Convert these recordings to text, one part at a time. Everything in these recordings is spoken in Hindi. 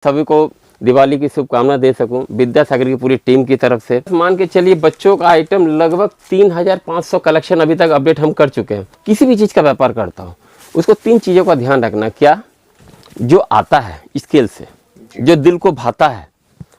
सभी को दिवाली की शुभकामना दे सकूं विद्यासागर की पूरी टीम की तरफ से। मान के चलिए बच्चों का आइटम लगभग 3500 कलेक्शन अभी तक अपडेट हम कर चुके हैं। किसी भी चीज़ का व्यापार करता हूं उसको 3 चीज़ों का ध्यान रखना, क्या जो आता है स्केल से, जो दिल को भाता है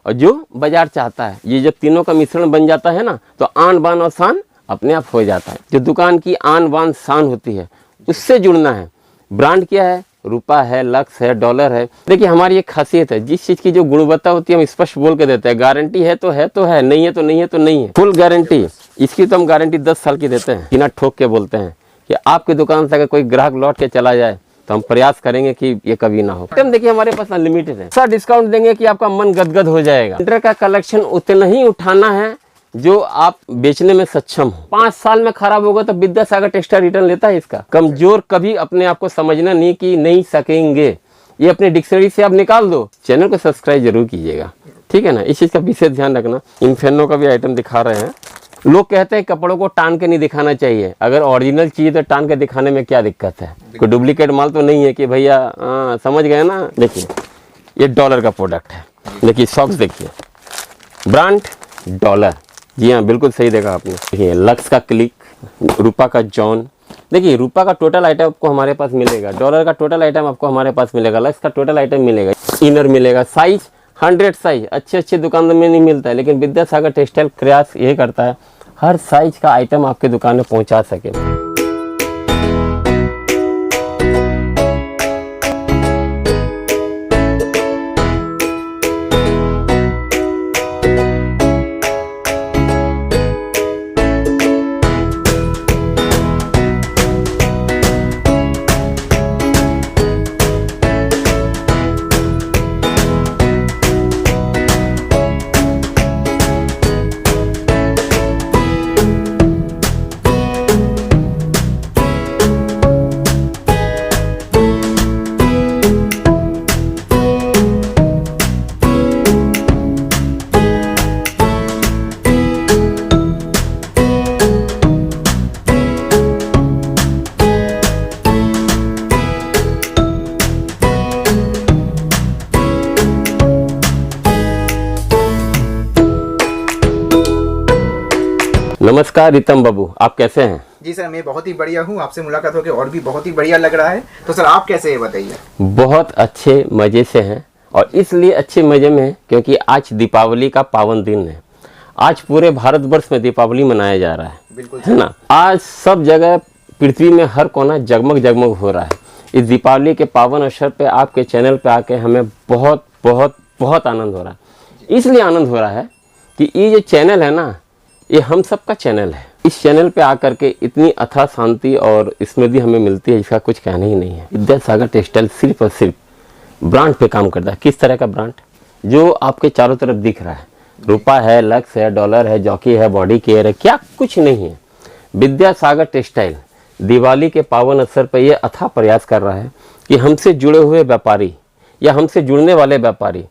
और जो बाजार चाहता है, ये जब तीनों का मिश्रण बन जाता है ना तो आन बान और शान अपने आप हो जाता है। जो दुकान की आन बान शान होती है उससे जुड़ना है। ब्रांड क्या है, रुपा है, लक्स है, डॉलर है। देखिए हमारी एक खासियत है, जिस चीज़ की जो गुणवत्ता होती है हम स्पष्ट बोल के देते हैं। गारंटी है तो है तो है, नहीं है तो नहीं है तो नहीं है, फुल गारंटी। इसकी तो हम गारंटी 10 साल की देते हैं। बिना ठोक के बोलते हैं कि आपकी दुकान से अगर कोई ग्राहक लौट के चला जाए तो हम प्रयास करेंगे कि ये कभी ना हो। देखिए हमारे पास अनलिमिटेड है, सर डिस्काउंट देंगे कि आपका मन गदगद हो जाएगा। विंटर का कलेक्शन उतना ही उठाना है जो आप बेचने में सक्षम हो। 5 साल में खराब होगा तो विद्यासागर टेक्सटाइल रिटर्न लेता है इसका। कमजोर कभी अपने आप को समझना नहीं कि नहीं सकेंगे, ये अपने डिक्शनरी से आप निकाल दो। चैनल को सब्सक्राइब जरूर कीजिएगा, ठीक है ना, इस चीज का विशेष ध्यान रखना। इन्फेनो का भी आइटम दिखा रहे हैं। लोग कहते हैं कपड़ों को टान के नहीं दिखाना चाहिए, अगर ओरिजिनल चीज तो टान के दिखाने में क्या दिक्कत है, कोई डुप्लीकेट माल तो नहीं है कि भैया समझ गए ना। देखिए ये डॉलर का प्रोडक्ट है, देखिए सॉक्स देखिए, ब्रांड डॉलर, जी हाँ बिल्कुल सही देखा आपने। देखिए लक्स का क्लिक, रूपा का जॉन। देखिए रूपा का टोटल आइटम आपको हमारे पास मिलेगा, डॉलर का टोटल आइटम आपको हमारे पास मिलेगा, लक्स का टोटल आइटम मिलेगा, इनर मिलेगा। साइज 100 साइज अच्छे दुकानों में नहीं मिलता है, लेकिन विद्यासागर टेक्सटाइल प्रयास यही करता है हर साइज का आइटम आपके दुकान में पहुंचा सके। नमस्कार रितम बाबू, आप कैसे हैं? जी सर मैं बहुत ही बढ़िया हूँ, आपसे मुलाकात होकर और भी बहुत ही बढ़िया लग रहा है। तो सर आप कैसे हैं बताइए? बहुत अच्छे मजे से हैं, और इसलिए अच्छे मजे में क्योंकि आज दीपावली का पावन दिन है। आज पूरे भारतवर्ष में दीपावली मनाया जा रहा है, बिल्कुल है ना। आज सब जगह पृथ्वी में हर कोना जगमग जगमग हो रहा है। इस दीपावली के पावन अवसर पे आपके चैनल पे आके हमें बहुत बहुत बहुत आनंद हो रहा है। इसलिए आनंद हो रहा है कि ये जो चैनल है ना, ये हम सबका चैनल है। इस चैनल पे आकर के इतनी अथाह शांति और स्मृति हमें मिलती है, इसका कुछ कहना ही नहीं है। विद्यासागर टेक्सटाइल सिर्फ और सिर्फ ब्रांड पे काम करता है। किस तरह का ब्रांड? जो आपके चारों तरफ दिख रहा है, रूपा है, लक्स है, डॉलर है, जॉकी है, बॉडी केयर है, क्या कुछ नहीं है। विद्यासागर टेक्सटाइल दिवाली के पावन अवसर पर यह अथाह प्रयास कर रहा है कि हमसे जुड़े हुए व्यापारी या हमसे जुड़ने वाले व्यापारी,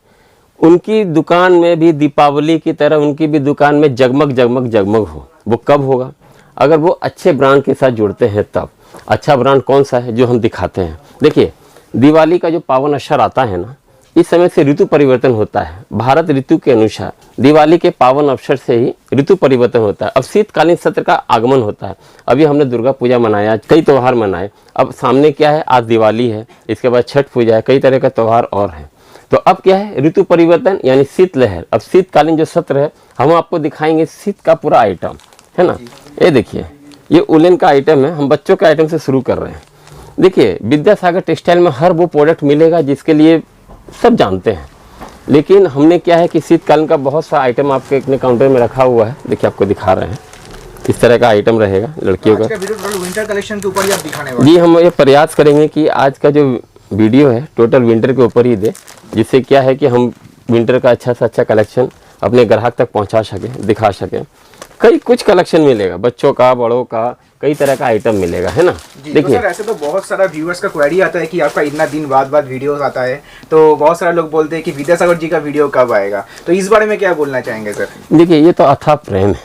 उनकी दुकान में भी दीपावली की तरह उनकी भी दुकान में जगमग जगमग जगमग हो। वो कब होगा? अगर वो अच्छे ब्रांड के साथ जुड़ते हैं तब। अच्छा ब्रांड कौन सा है जो हम दिखाते हैं? देखिए दिवाली का जो पावन अवसर आता है ना, इस समय से ऋतु परिवर्तन होता है। भारत ऋतु के अनुसार दिवाली के पावन अवसर से ही ऋतु परिवर्तन होता है। अब शीतकालीन सत्र का आगमन होता है। अभी हमने दुर्गा पूजा मनाया, कई त्यौहार मनाए। अब सामने क्या है, आज दिवाली है, इसके बाद छठ पूजा है, कई तरह का त्यौहार और है। तो अब क्या है, ऋतु परिवर्तन यानी शीतलहर। अब शीतकालीन जो सत्र है हम आपको दिखाएंगे शीत का पूरा आइटम, है ना। ये देखिए ये उलन का आइटम है, हम बच्चों के आइटम से शुरू कर रहे हैं। देखिए विद्यासागर टेक्सटाइल में हर वो प्रोडक्ट मिलेगा जिसके लिए सब जानते हैं, लेकिन हमने क्या है कि शीतकालीन का बहुत सा आइटम आपके अपने काउंटर में रखा हुआ है। देखिए आपको दिखा रहे हैं इस तरह का आइटम रहेगा लड़कियों का। विंटर कलेक्शन के ऊपर ही आप दिखाने वाले? जी हम ये प्रयास करेंगे कि आज का जो वीडियो है टोटल विंटर के ऊपर ही दे, जिससे क्या है कि हम विंटर का अच्छा से अच्छा कलेक्शन अपने ग्राहक तक पहुंचा सके, दिखा सके। कई कुछ कलेक्शन मिलेगा, बच्चों का, बड़ों का, कई तरह का आइटम मिलेगा, है ना। देखिए तो ऐसे तो बहुत सारा व्यूअर्स का क्वेरी आता है कि आपका इतना दिन बाद वीडियोस आता है, तो बहुत सारे लोग बोलते हैं कि विद्यासागर जी का वीडियो कब आएगा, तो इस बारे में क्या बोलना चाहेंगे सर? देखिए ये तो अथाह प्रेम है,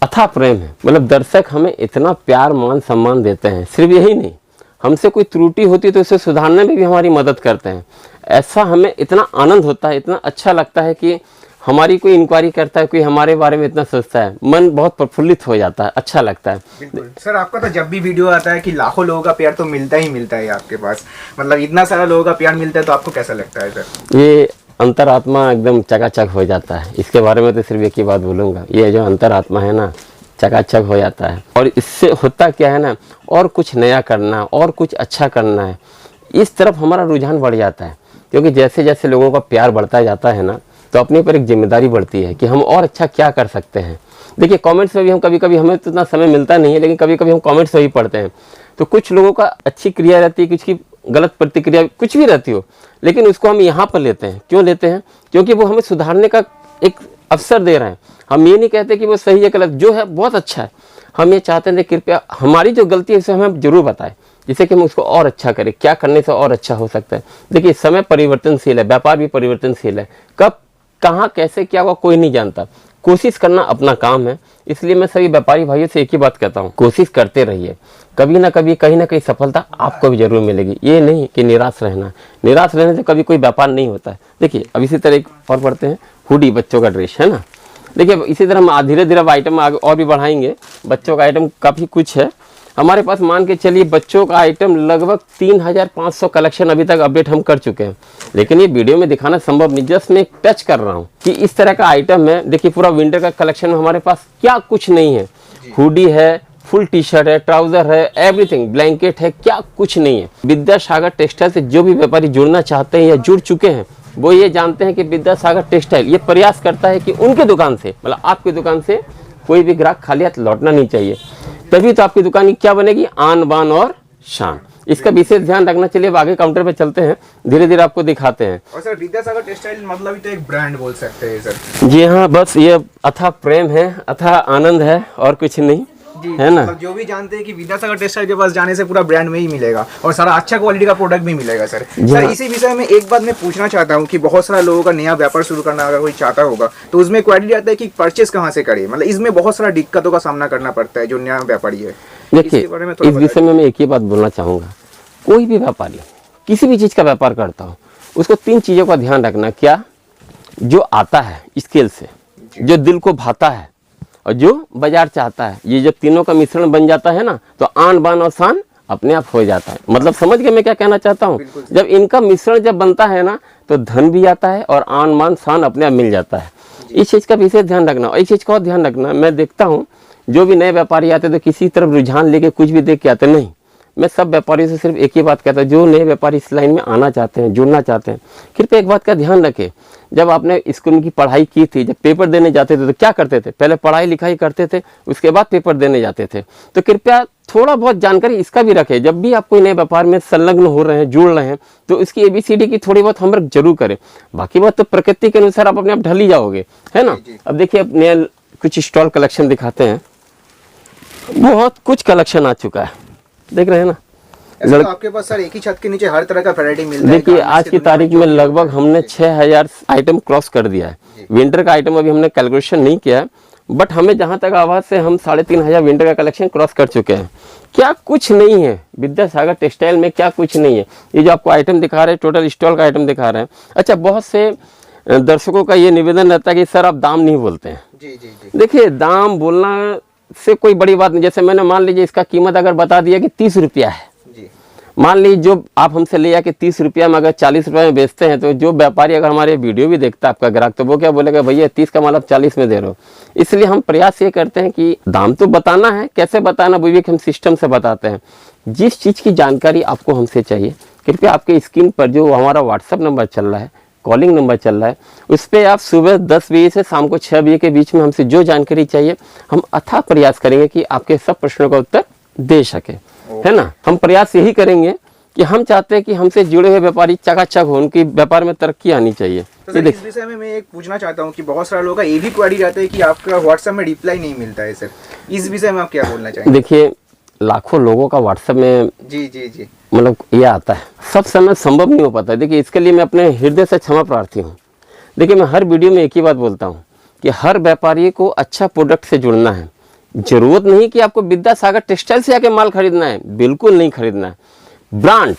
अथाह प्रेम है। मतलब दर्शक हमें इतना प्यार मान सम्मान देते हैं। सिर्फ यही नहीं, हमसे कोई त्रुटि होती है तो उसे सुधारने में भी हमारी मदद करते हैं। ऐसा हमें इतना आनंद होता है, इतना अच्छा लगता है कि हमारी कोई इंक्वायरी करता है, कोई हमारे बारे में इतना सोचता है, मन बहुत प्रफुल्लित हो जाता है, अच्छा लगता है। बिल्कुल सर, आपका तो जब भी वीडियो आता है कि लाखों लोगों का प्यार तो मिलता ही मिलता है आपके पास, मतलब इतना सारा लोगों का प्यार मिलता है, तो आपको कैसा लगता है सर? ये अंतरात्मा एकदम चकाचक हो जाता है। इसके बारे में तो सिर्फ एक ही बात बोलूँगा, ये जो अंतरात्मा है ना, चकाचक हो जाता है। और इससे होता क्या है ना, और कुछ नया करना, और कुछ अच्छा करना है, इस तरफ हमारा रुझान बढ़ जाता है। क्योंकि जैसे जैसे लोगों का प्यार बढ़ता जाता है ना, तो अपने पर एक जिम्मेदारी बढ़ती है कि हम और अच्छा क्या कर सकते हैं। देखिए कमेंट्स में भी हम कभी कभी, हमें तो इतना समय मिलता नहीं है, लेकिन कभी कभी हम कमेंट्स में ही पढ़ते हैं, तो कुछ लोगों का अच्छी क्रिया रहती है, कुछ की गलत प्रतिक्रिया, कुछ भी रहती हो, लेकिन उसको हम यहाँ पर लेते हैं। क्यों लेते हैं? क्योंकि वो हमें सुधारने का एक अवसर दे रहे हैं। हम ये नहीं कहते कि वो सही है गलत, जो है बहुत अच्छा है। हम ये चाहते हैं कि कृपया हमारी जो गलती है उसे हमें जरूर बताएं, जिससे कि हम उसको और अच्छा करें, क्या करने से और अच्छा हो सकता है। देखिए समय परिवर्तनशील है, व्यापार भी परिवर्तनशील है, कब कहाँ कैसे क्या हुआ कोई नहीं जानता। कोशिश करना अपना काम है, इसलिए मैं सभी व्यापारी भाइयों से एक ही बात कहता हूँ, कोशिश करते रहिए, कभी ना कभी कहीं ना कहीं सफलता आपको भी जरूर मिलेगी। ये नहीं कि निराश रहना, निराश रहने से कभी कोई व्यापार नहीं होता है। देखिए अब इसी तरह एक और पढ़ते हैं, हुडी बच्चों का ड्रेस है ना। देखिए इसी तरह हम धीरे धीरे आइटम आगे और भी बढ़ाएंगे। बच्चों का आइटम काफ़ी कुछ है हमारे पास, मान के चलिए बच्चों का आइटम लगभग 3500 कलेक्शन अभी तक अपडेट हम कर चुके हैं, लेकिन ये वीडियो में दिखाना संभव नहीं, जस्ट मैं टच कर रहा हूँ कि इस तरह का आइटम है। देखिए पूरा विंटर का कलेक्शन में हमारे पास क्या कुछ नहीं है, हुडी है, फुल टी शर्ट है, ट्राउजर है, एवरीथिंग, ब्लैंकेट है, क्या कुछ नहीं है। विद्यासागर टेक्सटाइल से जो भी व्यापारी जुड़ना चाहते हैं या जुड़ चुके हैं, वो ये जानते हैं कि विद्यासागर टेक्सटाइल ये प्रयास करता है कि उनके दुकान से, मतलब आपकी दुकान से कोई भी ग्राहक खाली हाथ लौटना नहीं चाहिए। तभी तो आपकी दुकान की क्या बनेगी, आन बान और शान। इसका विशेष ध्यान रखना। चलिए अब आगे काउंटर पे चलते हैं, धीरे धीरे आपको दिखाते हैं। और सर विद्यासागर टेक्सटाइल मतलब तो एक ब्रांड बोल सकते हैं सर। जी हाँ, बस ये अथाह प्रेम है, अथाह आनंद है, और कुछ नहीं है ना। मतलब जो भी जानते हैं कि विद्यासागर टेक्सटाइल के पास जाने से पूरा ब्रांड में ही मिलेगा और सारा अच्छा क्वालिटी का प्रोडक्ट भी मिलेगा सर। सर इसी विषय में एक बात मैं पूछना चाहता हूँ कि बहुत सारा लोगों का नया व्यापार शुरू करना अगर कोई चाहता होगा तो उसमें क्वालिटी आता है कि परचेस कहाँ से करे, मतलब इसमें बहुत सारा दिक्कतों का सामना करना पड़ता है जो नया व्यापारी है। देखिए इस विषय में मैं एक ही बात बोलना चाहूँगा, कोई भी व्यापारी किसी भी चीज़ का व्यापार करता हो, उसको 3 चीज़ों का ध्यान रखना। क्या? जो आता है स्केल से, जो दिल को भाता है, और जो बाजार चाहता है, ये जब तीनों का मिश्रण बन जाता है ना, तो आन बान और शान अपने आप हो जाता है। मतलब समझ गए मैं क्या कहना चाहता हूँ? जब इनका मिश्रण जब बनता है ना, तो धन भी आता है और आन बान शान अपने आप मिल जाता है। इस चीज़ का विशेष ध्यान रखना। और इस चीज़ का और ध्यान रखना, मैं देखता हूँ जो भी नए व्यापारी आते तो किसी तरफ रुझान लेके कुछ भी देख के आते नहीं। मैं सब व्यापारियों से सिर्फ एक ही बात कहता हूँ, जो नए व्यापारी इस लाइन में आना चाहते हैं, जुड़ना चाहते हैं, कृपया एक बात का ध्यान रखें। जब आपने स्कूल की पढ़ाई की थी, जब पेपर देने जाते थे तो क्या करते थे? पहले पढ़ाई लिखाई करते थे, उसके बाद पेपर देने जाते थे। तो कृपया थोड़ा बहुत जानकारी इसका भी रखें। जब भी आप कोई नए व्यापार में संलग्न हो रहे हैं, जुड़ रहे हैं, तो इसकी ABCD की थोड़ी बहुत होमवर्क जरूर करें। बाकी बात तो प्रकृति के अनुसार आप अपने आप ढल ही जाओगे, है ना। अब देखिए अब नया कुछ स्टॉल कलेक्शन दिखाते हैं। बहुत कुछ कलेक्शन आ चुका है, देख रहे हैं ना। तो आपके पास सर एक ही छत के नीचे हर तरह का वैरायटी मिलता है। देखिए आज की तारीख में लगभग हमने 6000 आइटम क्रॉस कर दिया है। विंटर का आइटम अभी हमने कैलकुलेशन नहीं किया है, बट हमें जहां तक आवाज से हम 3500 विंटर का कलेक्शन क्रॉस कर चुके हैं। क्या कुछ नहीं है विद्यासागर टेक्सटाइल में, क्या कुछ नहीं है। ये जो आपको आइटम दिखा रहे हैं, टोटल स्टॉल का आइटम दिखा रहे हैं। अच्छा, बहुत से दर्शकों का ये निवेदन रहता है कि सर आप दाम नहीं बोलते हैं। जी। देखिए दाम बोलना से कोई बड़ी बात नहीं। जैसे मैंने मान लीजिए इसका कीमत अगर बता दिया कि 30 रुपया है, मान लीजिए जो आप हमसे ले आके 30 रुपया में अगर 40 रुपये में बेचते हैं, तो जो व्यापारी अगर हमारे वीडियो भी देखता है आपका ग्राहक, तो वो क्या बोलेगा, भैया 30 का माल आप 40 में दे रहे हो। इसलिए हम प्रयास ये करते हैं कि दाम तो बताना है, कैसे बताना वो भी हम सिस्टम से बताते हैं। जिस चीज़ की जानकारी आपको हमसे चाहिए, कृपया आपके स्क्रीन पर जो हमारा व्हाट्सअप नंबर चल रहा है, कॉलिंग नंबर चल रहा है, उस पर आप सुबह 10 बजे से शाम को 6 बजे के बीच में हमसे जो जानकारी चाहिए, हम अथाह प्रयास करेंगे कि आपके सब प्रश्नों का उत्तर दे सके, है ना। हम प्रयास यही करेंगे कि हम चाहते हैं कि हमसे जुड़े हुए व्यापारी चकाचक हो, उनकी व्यापार में तरक्की आनी चाहिए। तो इस विषय में मैं एक पूछना चाहता हूँ कि बहुत सारे लोगों का ये भी क्वेरी रहता है कि आपका व्हाट्सएप में रिप्लाई नहीं मिलता है सर, इस विषय में आप क्या बोलना चाहेंगे? देखिए लाखों लोगों का व्हाट्सएप में जी मतलब ये आता है, सब समय संभव नहीं हो पाता है। देखिए इसके लिए मैं अपने हृदय से क्षमा प्रार्थी हूँ। देखिए मैं हर वीडियो में एक ही बात बोलता हूँ कि हर व्यापारी को अच्छा प्रोडक्ट से जुड़ना है। जरूरत नहीं कि आपको विद्यासागर टेक्सटाइल से आके माल खरीदना है, बिल्कुल नहीं खरीदना है। ब्रांड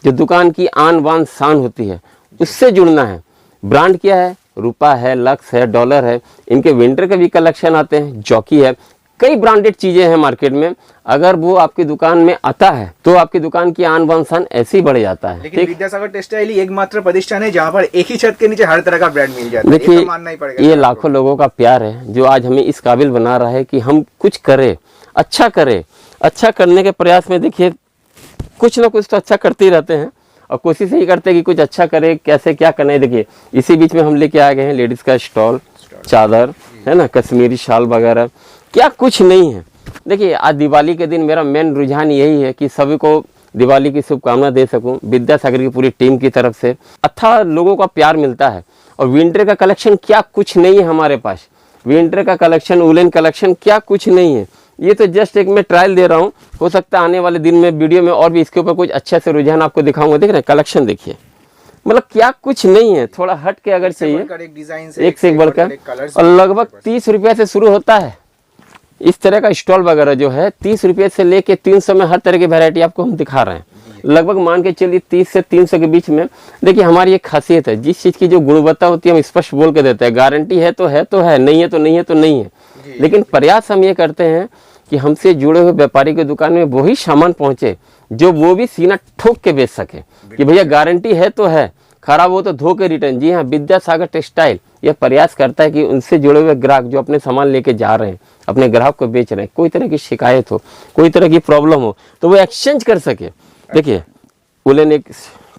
जो दुकान की आन बान शान होती है, उससे जुड़ना है। ब्रांड क्या है? रूपा है, लक्स है, डॉलर है, इनके विंटर के भी कलेक्शन आते हैं, जॉकी है, कई ब्रांडेड चीजें हैं मार्केट में। अगर वो आपकी दुकान में आता है तो आपकी दुकान की आन बान शान ऐसे ही बढ़ जाता है। लेकिन विद्यासागर टेक्सटाइल ही एकमात्र प्रतिष्ठान है जहाँ पर एक ही छत के नीचे हर तरह का ब्रांड मिल जाता है। देखिए, ये तो मानना ही पड़ेगा। ये लाखों लोगों का प्यार है जो आज हमें इस काबिल बना रहा है कि हम कुछ करें, अच्छा करें। अच्छा करने के प्रयास में देखिए कुछ ना कुछ तो अच्छा करते ही रहते हैं और कोशिश यही करते हैं कि कुछ अच्छा करें, कैसे क्या करना है। देखिए इसी बीच में हम लेके आ गए हैं लेडीज का स्टॉल, चादर है ना, कश्मीरी शाल वगैरह, क्या कुछ नहीं है। देखिए आज दिवाली के दिन मेरा मेन रुझान यही है कि सभी को दिवाली की शुभकामना दे सकूं विद्यासागर की पूरी टीम की तरफ से। अच्छा लोगों का प्यार मिलता है। और विंटर का कलेक्शन क्या कुछ नहीं है हमारे पास। विंटर का कलेक्शन, वुलन कलेक्शन क्या कुछ नहीं है। ये तो जस्ट एक मैं ट्रायल दे रहा हूँ, हो सकता है आने वाले दिन में वीडियो में और भी इसके ऊपर कुछ अच्छे से रुझान आपको दिखाऊंगा। देख रहे हैं कलेक्शन, देखिए मतलब क्या कुछ नहीं है। थोड़ा हट के अगर चाहिए एक से एक बढ़कर, और लगभग 30 रुपये से शुरू होता है। इस तरह का स्टॉल वगैरह जो है 30 रुपये से लेके 300 में हर तरह की वैरायटी आपको हम दिखा रहे हैं। लगभग मान के चलिए 30 से 300 के बीच में। देखिए हमारी एक खासियत है, जिस चीज़ की जो गुणवत्ता होती है हम स्पष्ट बोल के देते हैं। गारंटी है तो है, नहीं है तो नहीं है तो नहीं है। लेकिन प्रयास हम ये करते हैं कि हमसे जुड़े हुए व्यापारी की दुकान में वही सामान पहुंचे जो वो भी सीना ठोक के बेच सके कि भैया गारंटी है तो है, खराब हो तो धो के रिटर्न। जी हाँ, विद्यासागर टेक्सटाइल यह प्रयास करता है कि उनसे जुड़े हुए ग्राहक जो अपने सामान लेके जा रहे हैं, अपने ग्राहक को बेच रहे हैं, कोई तरह की शिकायत हो, कोई तरह की प्रॉब्लम हो तो वो एक्सचेंज कर सके। देखिए वुलन एक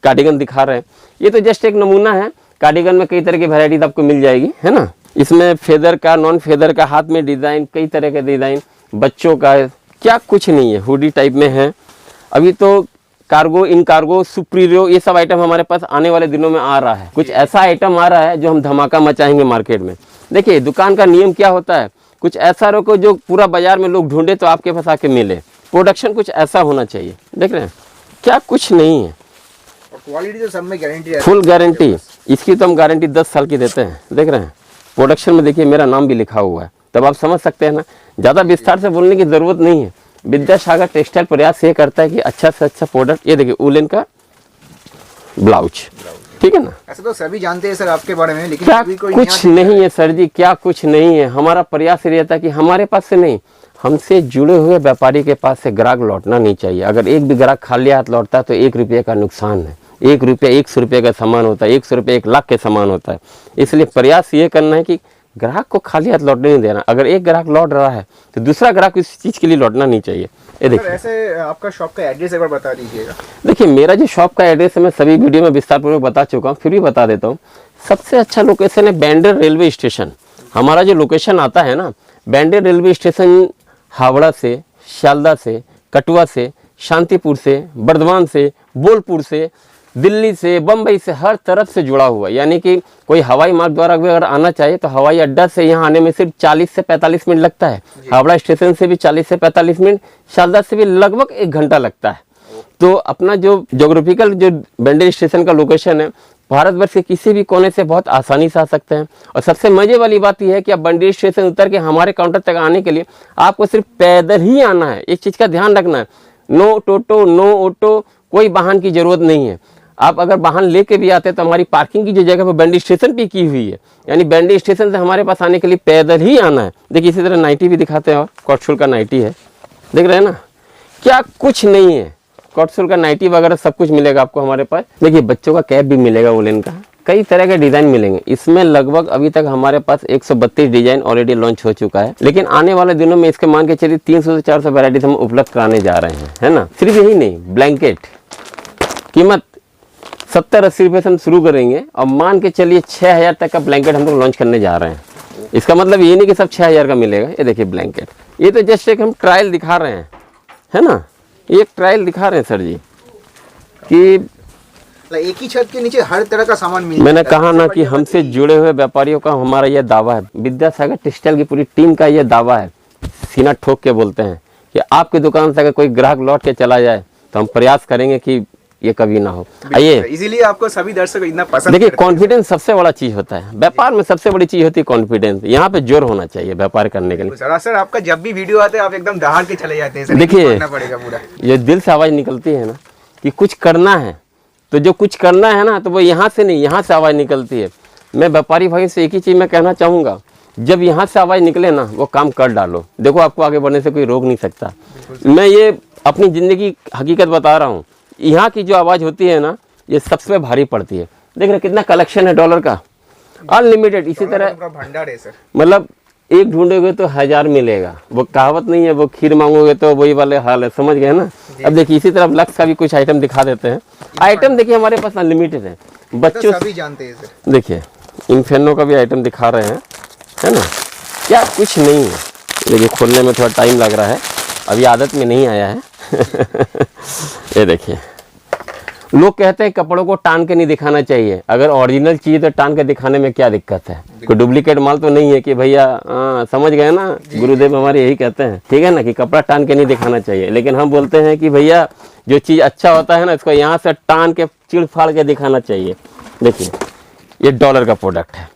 कार्डिगन दिखा रहे हैं, ये तो जस्ट एक नमूना है। कार्डिगन में कई तरह की वैरायटी आपको मिल जाएगी, है ना। इसमें फेदर का, नॉन फेदर का, हाथ में डिजाइन, कई तरह के डिजाइन, बच्चों का क्या कुछ नहीं है। हुडी टाइप में है। अभी तो कार्गो, इन कार्गो, सुप्रीरियो, ये सब आइटम हमारे पास आने वाले दिनों में आ रहा है। कुछ ऐसा आइटम आ रहा है जो हम धमाका मचाएंगे मार्केट में। देखिए दुकान का नियम क्या होता है, कुछ ऐसा रखो जो पूरा बाजार में लोग ढूंढे तो आपके पास आके मिले। प्रोडक्शन कुछ ऐसा होना चाहिए। देख रहे हैं क्या कुछ नहीं है। क्वालिटी तो सब में गारंटी है, फुल गारंटी। इसकी तो हम गारंटी 10 साल की देते हैं। देख रहे हैं प्रोडक्शन में देखिए मेरा नाम भी लिखा हुआ है, तब आप समझ सकते हैं ना। ज़्यादा विस्तार से बोलने की ज़रूरत नहीं है। विद्यासागर टेक्सटाइल प्रयास ये करता है कि अच्छा से अच्छा प्रोडक्ट। ये देखिए वुलन का ब्लाउज, ठीक है ना। ऐसा तो सभी जानते हैं सर आपके बारे में, लेकिन क्या अभी कोई कुछ नहीं है सर जी, क्या कुछ नहीं है। हमारा प्रयास ये रहता है कि हमारे पास से नहीं, हमसे जुड़े हुए व्यापारी के पास से ग्राहक लौटना नहीं चाहिए। अगर एक भी ग्राहक खाली हाथ लौटता है तो 1 रुपये का नुकसान है। 1 रुपया 100 रुपये का सामान होता है, 100 रुपये 1 लाख के सामान होता है। इसलिए प्रयास ये करना है कि ग्राहक को खाली हाथ लौटने नहीं देना। अगर एक ग्राहक लौट रहा है तो दूसरा ग्राहक इस चीज़ के लिए लौटना नहीं चाहिए। ये देखिए ऐसे आपका शॉप का एड्रेस एक बार बता दीजिएगा। देखिए मेरा जो शॉप का एड्रेस है मैं सभी वीडियो में विस्तारपूर्वक बता चुका हूँ, फिर भी बता देता हूँ। सबसे अच्छा लोकेशन है बैंडेर रेलवे स्टेशन। हमारा जो लोकेशन आता है ना, बैंडेर रेलवे स्टेशन हावड़ा से, शालदा से, कटवा से, शांतिपुर से, बर्धमान से, बोलपुर से, दिल्ली से, बम्बई से, हर तरफ से जुड़ा हुआ। यानी कि कोई हवाई मार्ग द्वारा अगर आना चाहे तो हवाई अड्डा से यहाँ आने में सिर्फ 40 से 45 मिनट लगता है। हावड़ा स्टेशन से भी 40 से 45 मिनट, शारदा से भी लगभग 1 घंटा लगता है। तो अपना जो ज्योग्राफिकल जो बैंडेर स्टेशन का लोकेशन है, भारतवर्ष के किसी भी कोने से बहुत आसानी से आ सकते हैं। और सबसे मजे वाली बात यह है कि आप बैंडेर स्टेशन उतर के हमारे काउंटर तक आने के लिए आपको सिर्फ पैदल ही आना है। एक चीज़ का ध्यान रखना है, नो टोटो, नो ऑटो, कोई वाहन की जरूरत नहीं है। आप अगर वाहन लेके भी आते हैं तो हमारी पार्किंग की जो जगह पर बैंडेर स्टेशन पे की हुई है, यानी बैंडेर स्टेशन से हमारे पास आने के लिए पैदल ही आना है। देखिए इसी तरह नाइटी भी दिखाते हैं, और कॉटशूल का नाइटी है, देख रहे हैं ना, क्या कुछ नहीं है। कॉटशूल का नाइटी वगैरह सब कुछ मिलेगा आपको हमारे पास। देखिए बच्चों का कैप भी मिलेगा वुलन का, कई तरह के डिजाइन मिलेंगे इसमें। लगभग अभी तक हमारे पास 132 डिजाइन ऑलरेडी लॉन्च हो चुका है, लेकिन आने वाले दिनों में इसके मान के चलिए 300 से 400 वैरायटीज हम उपलब्ध कराने जा रहे हैं, है ना। सिर्फ यही नहीं, ब्लैंकेट कीमत 70-80 रुपये से हम शुरू करेंगे और मान के चलिए 6000 तक का ब्लैंकेट हम लोग लॉन्च करने जा रहे हैं। इसका मतलब ये नहीं कि सब 6000 का मिलेगा। ये देखिए ब्लैंकेट, ये तो जस्ट एक हम ट्रायल दिखा रहे हैं, है ना। ये एक ट्रायल दिखा रहे हैं सर जी कि एक ही छत के नीचे हर तरह का सामान मिल। मैंने कहा ना कि हमसे जुड़े हुए व्यापारियों का हमारा यह दावा है, विद्यासागर टेक्सटाइल की पूरी टीम का यह दावा है, सीना ठोक के बोलते हैं कि आपकी दुकान से अगर कोई ग्राहक लौट के चला जाए तो हम प्रयास करेंगे कि ये कभी ना हो। आइए, इसीलिए आपको सभी दर्शक इतना पसंद। देखिए कॉन्फिडेंस सबसे बड़ा चीज होता है, व्यापार में सबसे बड़ी चीज होती है कॉन्फिडेंस। यहाँ पे जोर होना चाहिए व्यापार करने के लिए। सर आपका जब भी वीडियो आते हैं आप एकदम दहाड़ के चले जाते हैं। देखिए पड़ेगा पूरा, ये दिल से आवाज निकलती है ना कि कुछ करना है तो जो कुछ करना है ना, तो वो यहाँ से नहीं, यहाँ से आवाज़ निकलती है। मैं व्यापारी भाई से एक ही चीज़ मैं कहना चाहूँगा, जब यहाँ से आवाज़ निकले ना, वो काम कर डालो। देखो आपको आगे बढ़ने से कोई रोक नहीं सकता। मैं ये अपनी ज़िंदगी हकीकत बता रहा हूँ। यहाँ की जो आवाज़ होती है ना, ये सबसे भारी पड़ती है। देख रहे कितना कलेक्शन है डॉलर का, अनलिमिटेड। इसी तरह भंडार है सर, मतलब एक ढूंढोगे तो 1000 मिलेगा। वो कहावत नहीं है, वो खीर मांगोगे तो वही वाले हाल है, समझ गए ना। अब देखिए इसी तरह लक्स का भी कुछ आइटम दिखा देते हैं। आइटम देखिए हमारे पास अनलिमिटेड है, बच्चों सभी जानते हैं सर। देखिए इन्फेनो का भी आइटम दिखा रहे हैं, है ना, क्या कुछ नहीं है। देखिए खोलने में थोड़ा टाइम लग रहा है, अभी आदत में नहीं आया है। ये देखिए, लोग कहते हैं कपड़ों को टान के नहीं दिखाना चाहिए। अगर ओरिजिनल चीज़ तो टान के दिखाने में क्या दिक्कत है? कोई डुप्लीकेट माल तो नहीं है कि भैया, समझ गए ना, गुरुदेव हमारे यही कहते हैं, ठीक है ना, कि कपड़ा टान के नहीं दिखाना चाहिए। लेकिन हम बोलते हैं कि भैया जो चीज़ अच्छा होता है ना, इसको यहाँ से टान के चिड़ फाड़ के दिखाना चाहिए। देखिए ये डॉलर का प्रोडक्ट है।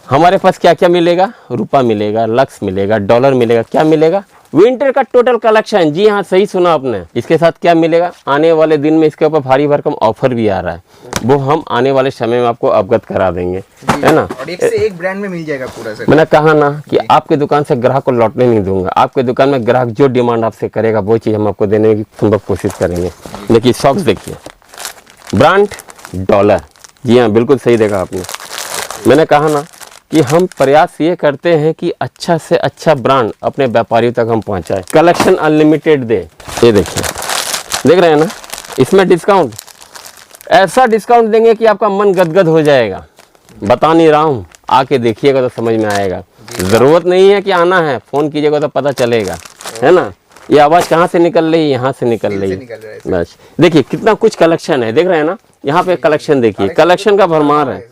हमारे पास क्या क्या मिलेगा? रुपा मिलेगा, लक्स मिलेगा, डॉलर मिलेगा, क्या मिलेगा? विंटर का टोटल कलेक्शन। जी हाँ, सही सुना आपने। इसके साथ क्या मिलेगा? आने वाले दिन में इसके ऊपर भारी भरकम ऑफर भी आ रहा है, वो हम आने वाले समय में आपको अवगत करा देंगे, है ना। और एक से एक ब्रांड में मिल जाएगा पूरा सर। मैंने कहा ना कि आपके दुकान से ग्राहक को लौटने नहीं दूंगा। आपके दुकान में ग्राहक जो डिमांड आपसे करेगा वो चीज़ हम आपको देने की संभव कोशिश करेंगे। देखिए सॉक्स देखिए, ब्रांड डॉलर। जी हाँ, बिल्कुल सही देखा आपने। मैंने कहा ना कि हम प्रयास ये करते हैं कि अच्छा से अच्छा ब्रांड अपने व्यापारियों तक हम पहुंचाए। कलेक्शन अनलिमिटेड दे। ये देखिए, देख रहे हैं ना, इसमें डिस्काउंट, ऐसा डिस्काउंट देंगे कि आपका मन गदगद हो जाएगा। बता नहीं रहा हूँ, आके देखिएगा तो समझ में आएगा। ज़रूरत नहीं है कि आना है, फ़ोन कीजिएगा तो पता चलेगा, है ना। ये आवाज़ कहाँ से निकल रही है? यहाँ से निकल रही है बस। देखिए कितना कुछ कलेक्शन है, देख रहे हैं ना, यहाँ पे कलेक्शन देखिए, कलेक्शन का भरमार है।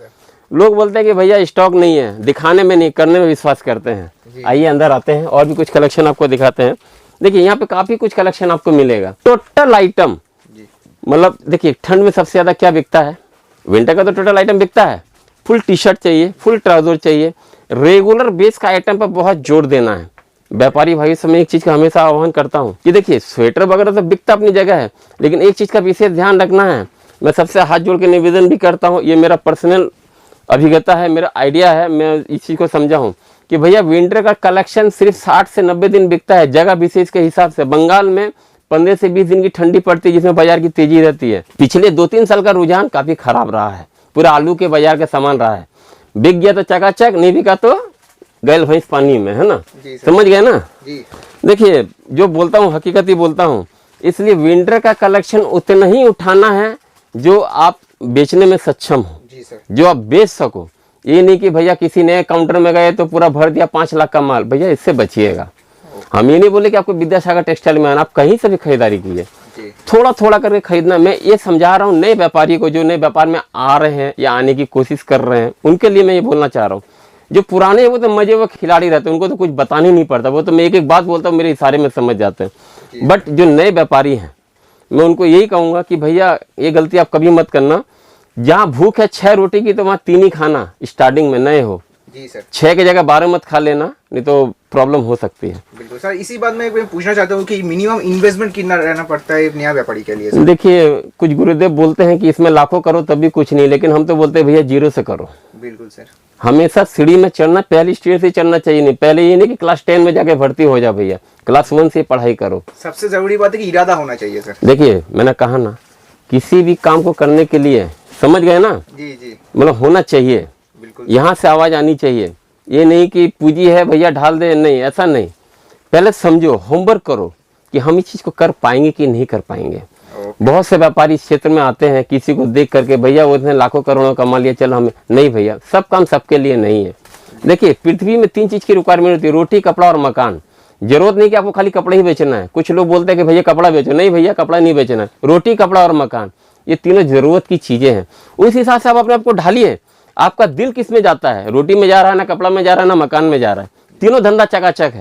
लोग बोलते हैं कि भैया स्टॉक नहीं है, दिखाने में नहीं, करने में विश्वास करते हैं। आइए अंदर आते हैं और भी कुछ कलेक्शन आपको दिखाते हैं। देखिए यहाँ पे काफ़ी कुछ कलेक्शन आपको मिलेगा। टोटल आइटम, मतलब देखिए ठंड में सबसे ज़्यादा क्या बिकता है? विंटर का तो टोटल आइटम बिकता है। फुल टी शर्ट चाहिए, फुल ट्राउजर चाहिए, रेगुलर बेस का आइटम पर बहुत जोर देना है। व्यापारी भाई से मैं एक चीज़ का हमेशा आह्वान करता हूँ कि देखिए स्वेटर वगैरह तो बिकता अपनी जगह है, लेकिन एक चीज़ का विशेष ध्यान रखना है। मैं सबसे हाथ जोड़ के निवेदन भी करता हूँ, ये मेरा पर्सनल अभिज्ञता है, मेरा आइडिया है, मैं इस चीज़ को समझा हूँ कि भैया विंटर का कलेक्शन सिर्फ 60 से 90 दिन बिकता है, जगह विशेष के हिसाब से। बंगाल में 15 से 20 दिन की ठंडी पड़ती है, जिसमें बाजार की तेजी रहती है। पिछले 2-3 साल का रुझान काफ़ी खराब रहा है, पूरा आलू के बाजार के समान रहा है। बिक गया तो चकाचक, नहीं बिका तो गैल भैंस पानी में, है ना। समझ गए ना। देखिए जो बोलता हूँ हकीकत ही बोलता हूँ, इसलिए विंटर का कलेक्शन उतना ही उठाना है जो आप बेचने में सक्षम हो, जो आप बेच सको। ये नहीं कि भैया किसी नए काउंटर में गए तो पूरा भर दिया 5 लाख का माल, भैया इससे बचिएगा। हम ये नहीं बोले कि आपको विद्यासागर टेक्सटाइल में आना, आप कहीं से भी खरीदारी कीजिए, थोड़ा थोड़ा करके खरीदना। मैं ये समझा रहा हूँ नए व्यापारी को, जो नए व्यापार में आ रहे हैं या आने की कोशिश कर रहे हैं, उनके लिए मैं ये बोलना चाह रहा हूँ। जो पुराने हैं वो तो मजे वो खिलाड़ी रहते हैं, उनको तो कुछ बताने नहीं पड़ता, वो तो मैं एक एक बात बोलता हूँ मेरे इशारे में समझ जाते हैं। बट जो नए व्यापारी हैं, मैं उनको यही कहूँगा कि भैया ये गलती आप कभी मत करना। जहाँ भूख है 6 रोटी की, तो वहाँ 3 ही खाना स्टार्टिंग में, नए हो। जी सर। 6 की जगह 12 मत खा लेना, नहीं तो प्रॉब्लम हो सकती है। बिल्कुल सर। इसी बात में पूछना चाहता हूँ कि मिनिमम इन्वेस्टमेंट कितना रहना पड़ता है एक नया व्यापारी के लिए? देखिए कुछ गुरुदेव बोलते हैं कि इसमें लाखों करो तब भी कुछ नहीं, लेकिन हम तो बोलते हैं भैया 0 से करो। बिल्कुल सर। हमेशा सीढ़ी में चढ़ना पहली स्टेज से चढ़ना चाहिए। नहीं, पहले ये नहीं कि क्लास 10 में जाके भर्ती हो जा, भैया क्लास 1 से पढ़ाई करो। सबसे जरूरी बात है कि इरादा होना चाहिए सर। देखिए मैंने कहा ना, किसी भी काम को करने के लिए, समझ गए ना, जी, मतलब होना चाहिए। बिल्कुल। यहाँ से आवाज आनी चाहिए। ये नहीं कि पूंजी है भैया ढाल दे, नहीं, ऐसा नहीं। पहले समझो, होमवर्क करो कि हम इस चीज को कर पाएंगे कि नहीं कर पाएंगे। बहुत से व्यापारी इस क्षेत्र में आते हैं, किसी को देख करके भैया वो इतने लाखों करोड़ों कमा लिया, चलो हमें, नहीं भैया, सब काम सबके लिए नहीं है। देखिए पृथ्वी में 3 चीज की रिक्वायरमेंट होती है, रोटी, कपड़ा और मकान। जरूरत नहीं कि आपको खाली कपड़ा ही बेचना है। कुछ लोग बोलते हैं कि भैया कपड़ा बेचो, नहीं भैया कपड़ा नहीं बेचना है, रोटी, कपड़ा और मकान, ये तीनों जरूरत की चीजें हैं। उस हिसाब से आप अपने आप को ढालिए। आपका दिल किस में जाता है? रोटी में जा रहा है ना, कपड़ा में जा रहा है ना, मकान में जा रहा है। तीनों धंधा चकाचक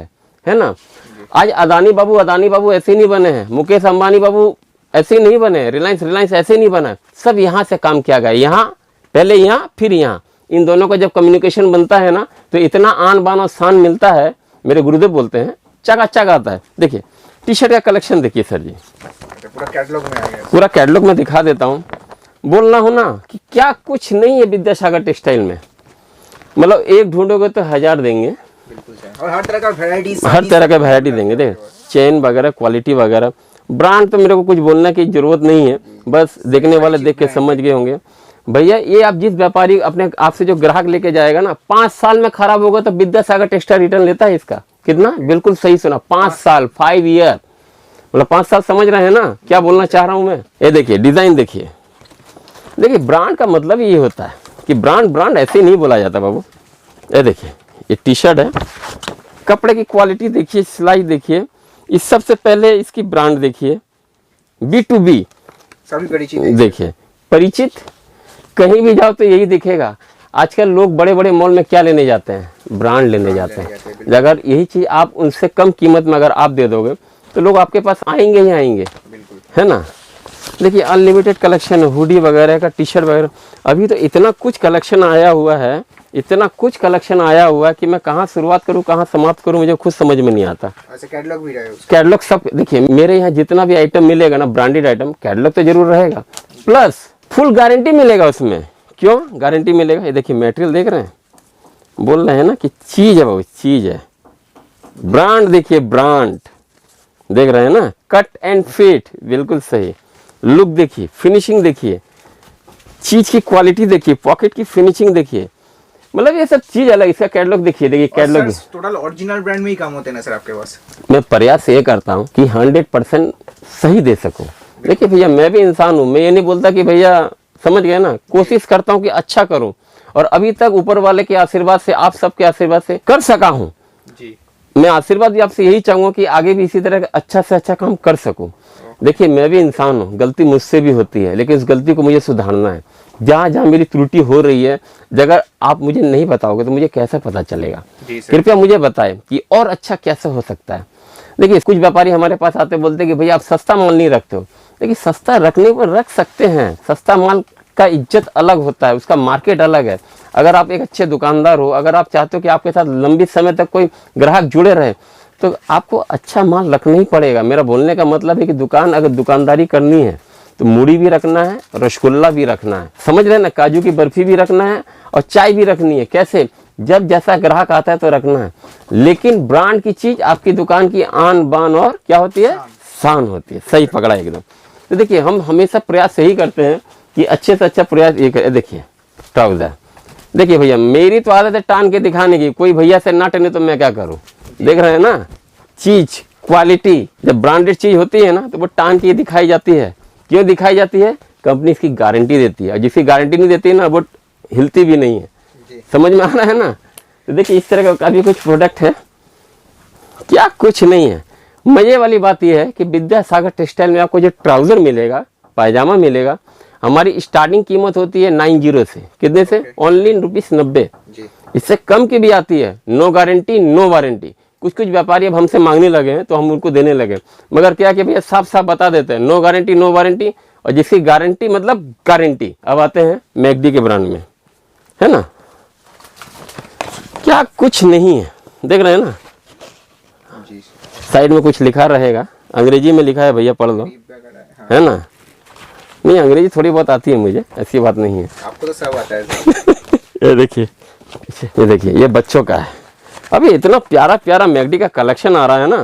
है ना। आज अदानी बाबू ऐसे नहीं बने हैं, मुकेश अंबानी बाबू ऐसे नहीं बने, रिलायंस ऐसे नहीं बना। सब यहाँ से काम किया गया, यहाँ पहले, यहाँ फिर यहाँ। इन दोनों का जब कम्युनिकेशन बनता है ना, तो इतना आन बान और शान मिलता है। मेरे गुरुदेव बोलते हैं चकाचक आता है। देखिए टी शर्ट का कलेक्शन देखिए सर जी, पूरा कैटलॉग में आ गया। पूरा कैटलॉग में दिखा देता हूँ। बोल रहा हूँ ना कि क्या कुछ नहीं है विद्यासागर टेक्सटाइल में। मतलब एक ढूंढोगे तो 1000 देंगे, बिल्कुल सर। और हर तरह का वैरायटी, हर तरह का वैरायटी देंगे। देख चेन वगैरह, क्वालिटी वगैरह, ब्रांड तो मेरे को कुछ बोलने की जरूरत नहीं है, बस देखने वाले देख के समझ गए होंगे। भैया ये आप जिस व्यापारी अपने आपसे जो ग्राहक लेके जाएगा ना, 5 साल में खराब होगा तो विद्यासागर टेक्सटाइल रिटर्न लेता है इसका। कितना? बिल्कुल सही सुना, 5 साल, 5 ईयर, मतलब 5 साल। समझ रहे हैं ना क्या बोलना चाह रहा हूं मैं? ये देखिए डिजाइन, देखिए देखिए ब्रांड का मतलब ये होता है कि ब्रांड ऐसे ही नहीं बोला जाता बाबू। ये देखिए ये टी शर्ट है, कपड़े की क्वालिटी देखिए, सिलाई देखिए, इस सबसे पहले इसकी ब्रांड देखिए, B2B सभी परिचित देखिए, परिचित। कहीं भी जाओ तो यही दिखेगा। आजकल लोग बड़े बड़े मॉल में क्या लेने जाते हैं? ब्रांड लेने जाते हैं। अगर यही चीज आप उनसे कम कीमत में अगर आप दे दोगे तो लोग आपके पास आएंगे ही आएंगे, है ना। देखिए अनलिमिटेड कलेक्शन है, हुडी वगैरह का, टी शर्ट वगैरह। अभी तो इतना कुछ कलेक्शन आया हुआ है, इतना कुछ कलेक्शन आया हुआ है कि मैं कहाँ शुरुआत करूँ कहाँ समाप्त करूँ मुझे खुद समझ में नहीं आता। ऐसे कैटलॉग भी रहे, कैटलॉग सब देखिए मेरे यहाँ जितना भी आइटम मिलेगा ना, ब्रांडेड आइटम, कैटलॉग तो जरूर रहेगा, प्लस फुल गारंटी मिलेगा उसमें। क्यों गारंटी मिलेगा? ये देखिए मटेरियल देख रहे हैं, बोल रहे हैं ना कि चीज है बाबू, चीज है। ब्रांड देखिए, ब्रांड देख रहे हैं ना, कट एंड फिट बिल्कुल सही। लुक देखिए, फिनिशिंग देखिए, चीज की क्वालिटी देखिए, पॉकेट की फिनिशिंग देखिए, मतलब ये सब चीज अलग। इसका कैटलॉग देखिए, देखिए कैटलॉग टोटल ओरिजिनल ब्रांड में ही काम होते हैं ना सर आपके पास? मैं प्रयास ये करता हूँ कि 100% सही दे सकूं। देखिए भैया मैं भी इंसान हूँ, मैं ये नहीं बोलता कि भैया, समझ गए ना, कोशिश करता हूँ कि अच्छा करूँ, और अभी तक ऊपर वाले के आशीर्वाद से, आप सबके आशीर्वाद से कर सका हूँ जी। मैं आशीर्वाद भी आपसे यही चाहूंगा कि आगे भी इसी तरह अच्छा से अच्छा काम कर सकूं। देखिए मैं भी इंसान हूँ, गलती मुझसे भी होती है, लेकिन इस गलती को मुझे सुधारना है। जहाँ जहाँ मेरी त्रुटि हो रही है, अगर आप मुझे नहीं बताओगे तो मुझे कैसे पता चलेगा? कृपया मुझे बताएं कि और अच्छा कैसे हो सकता है। देखिए कुछ व्यापारी हमारे पास आते बोलते हैं कि भैया आप सस्ता माल नहीं रखते हो। देखिए सस्ता रखने पर रख सकते हैं, सस्ता माल का इज्जत अलग होता है, उसका मार्केट अलग है। अगर आप एक अच्छे दुकानदार हो, अगर आप चाहते हो कि आपके साथ लंबी समय तक कोई ग्राहक जुड़े रहे, तो आपको अच्छा माल रखना ही पड़ेगा। मेरा बोलने का मतलब है कि दुकान अगर दुकानदारी करनी है तो मूढ़ी भी रखना है, रसगुल्ला भी रखना है, समझ रहे हैं ना, काजू की बर्फी भी रखना है, और चाय भी रखनी है। कैसे? जब जैसा ग्राहक आता है तो रखना है। लेकिन ब्रांड की चीज आपकी दुकान की आन बान और क्या होती है? शान होती है। सही पकड़ा एकदम। तो देखिए हम हमेशा प्रयास यही करते हैं कि अच्छे से अच्छा प्रयास ये करें। देखिए ट्राउजर, देखिए भैया मेरी तो आदत है टान के दिखाने की, कोई भैया से ना टने तो मैं क्या करूं? देख रहे हैं ना, चीज क्वालिटी जब ब्रांडेड चीज होती है ना तो वो टान के दिखाई जाती है। क्यों दिखाई जाती है? कंपनी इसकी गारंटी देती है, और जिसकी गारंटी नहीं देती है ना वो हिलती भी नहीं है। समझ में आ रहा है ना? तो देखिए इस तरह का काफी कुछ प्रोडक्ट है, क्या कुछ नहीं है। मजे वाली बात यह है कि विद्यासागर टेक्सटाइल में आपको जो ट्राउजर मिलेगा, पायजामा मिलेगा, हमारी स्टार्टिंग कीमत होती है 90 से। कितने से? ओनली ₹90। इससे कम की भी आती है, नो गारंटी नो वारंटी। कुछ कुछ व्यापारी अब हमसे मांगने लगे हैं तो हम उनको देने लगे, मगर क्या कि भैया साफ साफ बता देते हैं नो गारंटी नो वारंटी, और जिसकी गारंटी मतलब गारंटी। अब आते हैं मैकडी के ब्रांड में, है ना, क्या कुछ नहीं है। देख रहे हैं ना, साइड में कुछ लिखा रहेगा, अंग्रेजी में लिखा है, भैया पढ़ लो, है ना। नहीं अंग्रेजी थोड़ी बहुत आती है मुझे, ऐसी बात नहीं है, आपको तो सब आता है। ये देखिए ये बच्चों का है। अभी इतना प्यारा प्यारा मैकडी का कलेक्शन आ रहा है ना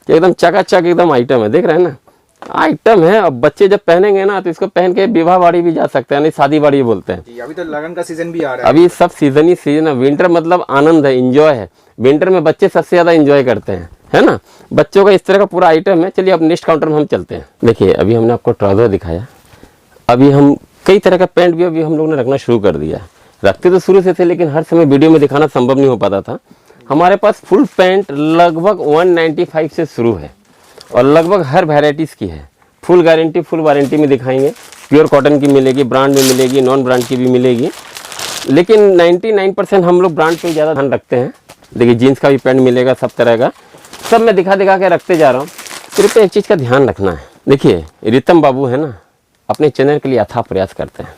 कि एकदम चकाचक एकदम आइटम है। देख रहे हैं ना, आइटम है। अब बच्चे जब पहनेंगे ना तो इसको पहन के विवाह बाड़ी भी जा सकते हैं, नहीं शादी बाड़ी बोलते हैं। अभी तो लगन का सीजन भी आ रहा है। अभी सब सीजन ही सीजन है। विंटर मतलब आनंद है, इंजॉय है। विंटर में बच्चे सबसे ज्यादा इंजॉय करते हैं, है ना। बच्चों का इस तरह का पूरा आइटम है। चलिए अब नेक्स्ट काउंटर में हम चलते हैं। देखिए अभी हमने आपको ट्राउजर दिखाया, अभी हम कई तरह का पैंट भी अभी हम लोग ने रखना शुरू कर दिया। रखते तो शुरू से थे, लेकिन हर समय वीडियो में दिखाना संभव नहीं हो पाता था। हमारे पास फुल पैंट लगभग 195 से शुरू है, और लगभग हर वेराइटीज़ की है। फुल गारंटी फुल वारंटी में दिखाएंगे। प्योर कॉटन की मिलेगी, ब्रांड में मिलेगी, नॉन ब्रांड की भी मिलेगी, लेकिन 99% हम लोग ब्रांड पे ज़्यादा ध्यान रखते हैं। देखिए जीन्स का भी पैंट मिलेगा, सब तरह का, सब मैं दिखा दिखा के रखते जा रहा हूँ। सिर्फ एक चीज़ का ध्यान रखना है। देखिए रितम बाबू है ना, अपने चैनल के लिए अथाह प्रयास करते हैं,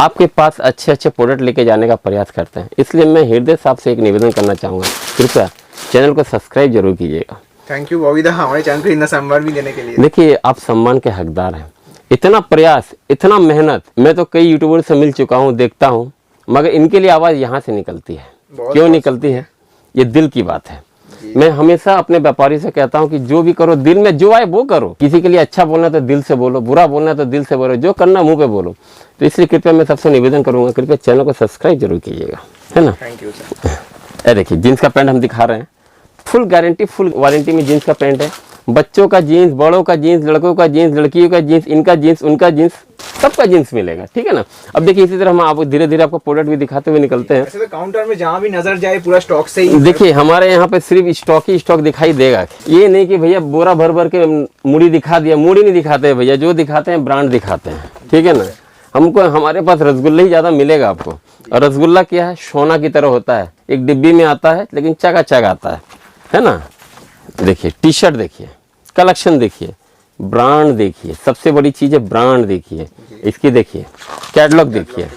आपके पास अच्छे अच्छे प्रोडक्ट लेके जाने का प्रयास करते हैं। इसलिए मैं हृदय साहब से एक निवेदन करना चाहूँगा, कृपया चैनल को सब्सक्राइब जरूर कीजिएगा। थैंक यू बॉबी दा, हमारे चैनल को इतना सम्मान भी देने के लिए। देखिए आप सम्मान के हकदार हैं। इतना प्रयास, इतना मेहनत, मैं तो कई यूट्यूबर से मिल चुका हूँ, देखता हूँ, मगर इनके लिए आवाज़ यहाँ से निकलती है। क्यों निकलती है? ये दिल की बात है। मैं हमेशा अपने व्यापारी से कहता हूँ कि जो भी करो दिल में जो आए वो करो। किसी के लिए अच्छा बोलना है तो दिल से बोलो, बुरा बोलना है तो दिल से बोलो, जो करना मुंह पे बोलो। तो इसलिए कृपया मैं सबसे निवेदन करूंगा, कृपया चैनल को सब्सक्राइब जरूर कीजिएगा, है ना। Thank you sir. ये देखिए जीन्स का पैंट हम दिखा रहे हैं, फुल गारंटी फुल वारंटी में जीन्स का पैंट है। बच्चों का जीन्स, बड़ों का जीन्स, लड़कों का जीन्स, लड़कियों का जीन्स, इनका जीन्स, उनका जीन्स, सबका जीन्स मिलेगा, ठीक है ना। अब देखिए इसी तरह हम आपको धीरे धीरे आपको प्रोडक्ट भी दिखाते हुए निकलते हैं। ऐसे तो काउंटर में जहाँ भी नजर जाए पूरा स्टॉक से ही। देखिए हमारे यहाँ पे सिर्फ स्टॉक ही स्टॉक दिखाई देगा। ये नहीं कि भैया बोरा भर भर के मूड़ी दिखा दिया, मूड़ी नहीं दिखाते हैं भैया, जो दिखाते हैं ब्रांड दिखाते हैं, ठीक है ना। हमको हमारे पास रसगुल्ला ही ज़्यादा मिलेगा आपको। और रसगुल्ला क्या है, सोना की तरह होता है, एक डिब्बी में आता है लेकिन चकाचक आता है ना। देखिए टी शर्ट देखिए, कलेक्शन देखिए, ब्रांड देखिए, सबसे बड़ी चीज़ है ब्रांड देखिए, इसकी देखिए कैटलॉग देखिए,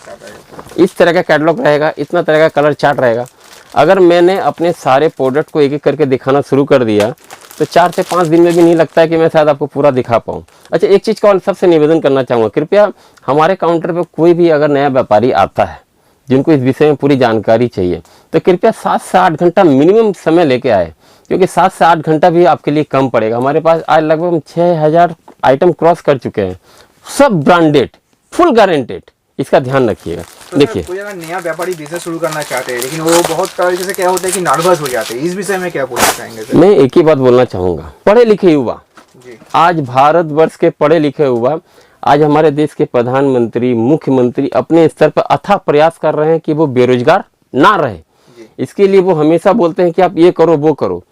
इस तरह का कैटलॉग रहेगा, इतना तरह का कलर चार्ट रहेगा। अगर मैंने अपने सारे प्रोडक्ट को एक एक करके दिखाना शुरू कर दिया तो 4 से 5 दिन में भी नहीं लगता है कि मैं शायद आपको पूरा दिखा पाऊँ। अच्छा एक चीज़ का और सबसे निवेदन करना चाहूँगा, कृपया हमारे काउंटर पर कोई भी अगर नया व्यापारी आता है जिनको इस विषय में पूरी जानकारी चाहिए तो कृपया 7 से 8 घंटा मिनिमम समय लेके आए, क्योंकि 7 से 8 घंटा भी आपके लिए कम पड़ेगा। हमारे पास आज लगभग 6000 आइटम क्रॉस कर चुके हैं, सब ब्रांडेड, फुल गारंटेड, इसका ध्यान रखिएगा। तो देखिए कोई अगर नया व्यापारी बिजनेस शुरू करना चाहते हैं लेकिन वो बहुत तरीके से क्या होता है कि नर्वस हो जाते हैं, इस विषय में क्या बोलना चाहेंगे सर? मैं एक ही बात बोलना चाहूँगा, पढ़े लिखे युवा, जी आज भारतवर्ष के पढ़े लिखे युवा, आज हमारे देश के प्रधानमंत्री, मुख्यमंत्री अपने स्तर पर अथाह प्रयास कर रहे हैं कि वो बेरोजगार ना रहे। इसके लिए वो हमेशा बोलते हैं कि आप ये करो वो करो,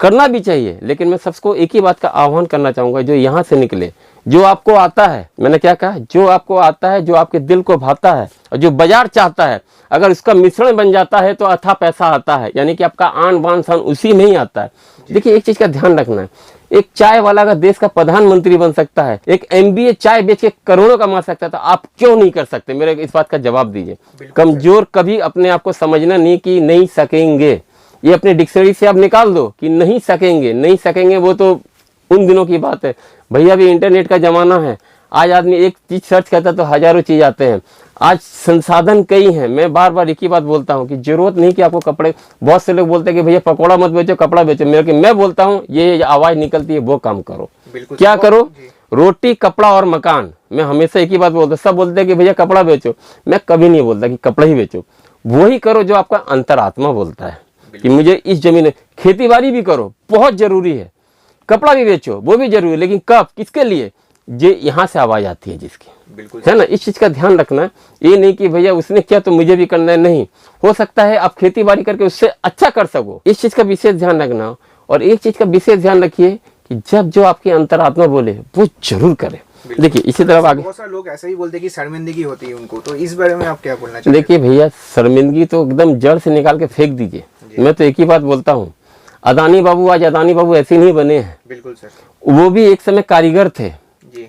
करना भी चाहिए। लेकिन मैं सबको एक ही बात का आह्वान करना चाहूँगा, जो यहाँ से निकले, जो आपको आता है, मैंने क्या कहा, जो आपको आता है, जो आपके दिल को भाता है और जो बाजार चाहता है, अगर उसका मिश्रण बन जाता है तो अथाह पैसा आता है, यानी कि आपका आन बान शान उसी में ही आता है। देखिए एक चीज़ का ध्यान रखना है, एक चाय वाला अगर देश का प्रधानमंत्री बन सकता है, एक MBA चाय बेच के करोड़ों कमा सकता है, तो आप क्यों नहीं कर सकते? मेरे इस बात का जवाब दीजिए। कमजोर कभी अपने आप को समझना नहीं कि नहीं सकेंगे, ये अपने डिक्शनरी से आप निकाल दो कि नहीं सकेंगे, नहीं सकेंगे, वो तो उन दिनों की बात है भैया। अभी इंटरनेट का जमाना है, आज आदमी एक चीज सर्च करता है तो हजारों चीज आते हैं। आज संसाधन कई हैं। मैं बार बार एक ही बात बोलता हूँ कि जरूरत नहीं कि आपको कपड़े, बहुत से लोग बोलते हैं कि भैया पकौड़ा मत बेचो, कपड़ा बेचो। मैं बोलता हूँ ये आवाज निकलती है वो काम करो। क्या करो? रोटी, कपड़ा और मकान। मैं हमेशा एक ही बात बोलता हूँ। सब बोलते हैं कि भैया कपड़ा बेचो, मैं कभी नहीं बोलता कि कपड़ा ही बेचो। वही करो जो आपका अंतरात्मा बोलता है कि मुझे इस जमीन, खेती बाड़ी भी करो, बहुत जरूरी है, कपड़ा भी बेचो वो भी जरूरी है, लेकिन कब, किसके लिए? जे यहाँ से आवाज आती है जिसकी, बिल्कुल है ना। इस चीज का ध्यान रखना है। ये नहीं कि भैया उसने किया तो मुझे भी करना है, नहीं। हो सकता है आप खेती बाड़ी करके उससे अच्छा कर सको, इस चीज का विशेष ध्यान रखना। और एक चीज का विशेष ध्यान रखिए कि जब जो आपकी अंतरात्मा बोले वो जरूर करे। देखिए इसी तरह आगे बहुत सारे लोग ऐसे ही बोलते हैं कि शर्मिंदगी होती है उनको, तो इस बारे में आप क्या बोलना चाहते हैं? देखिए भैया, शर्मिंदगी तो एकदम जड़ से निकाल के फेंक दीजिए। मैं तो एक ही बात बोलता हूँ, अदानी बाबू आज अदानी बाबू ऐसे नहीं बने हैं। बिल्कुल सर, वो भी एक समय कारीगर थे